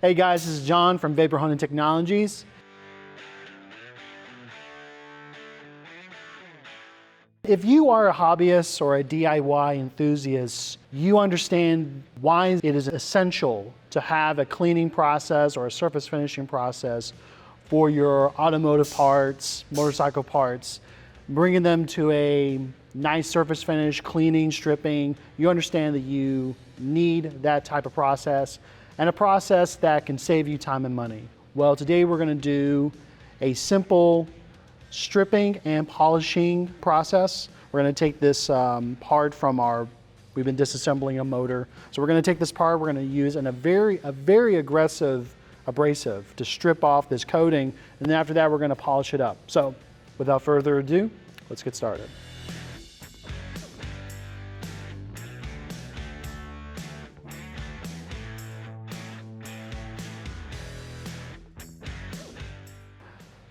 Hey guys, this is John from Vapor Hunting Technologies. If you are a hobbyist or a DIY enthusiast, you understand why it is essential to have a cleaning process or a surface finishing process for your automotive parts, motorcycle parts, bringing them to a nice surface finish, cleaning, stripping. You understand that you need that type of process and a process that can save you time and money. Well, today we're going to do a simple stripping and polishing process. We're going to take this part from we've been disassembling a motor. So we're going to take this part, we're going to use a very aggressive abrasive to strip off this coating, and then after that we're going to polish it up. So without further ado, let's get started.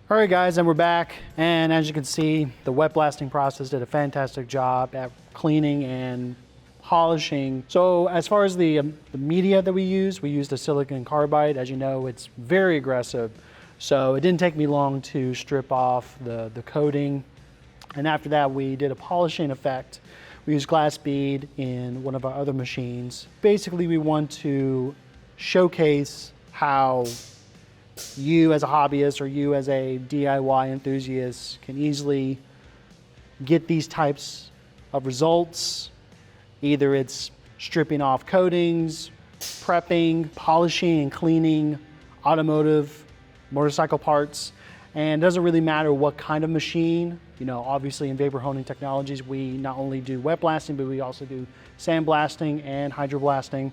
All right guys, and we're back, and as you can see, the wet blasting process did a fantastic job at cleaning and polishing. So as far as the media that we used a silicon carbide. As you know, it's very aggressive. So it didn't take me long to strip off the coating. And after that, we did a polishing effect. We used glass bead in one of our other machines. Basically, we want to showcase how you as a hobbyist or you as a DIY enthusiast can easily get these types of results. Either it's stripping off coatings, prepping, polishing and cleaning automotive motorcycle parts. And it doesn't really matter what kind of machine. You know, obviously in Vapor Hunting Technologies, we not only do wet blasting, but we also do sandblasting and hydroblasting.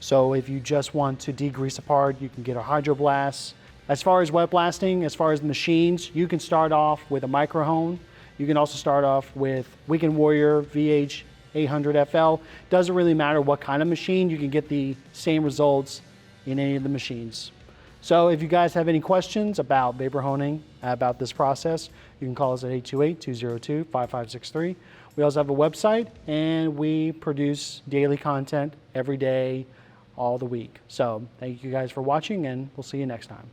So if you just want to degrease a part, you can get a hydroblast. As far as wet blasting, as far as the machines, you can start off with a micro hone. You can also start off with Weekend Warrior VH 800 FL. Doesn't really matter what kind of machine, you can get the same results in any of the machines. So if you guys have any questions about vapor honing, about this process, you can call us at 828-202-5563. We also have a website, and we produce daily content every day, all the week. So thank you guys for watching, and we'll see you next time.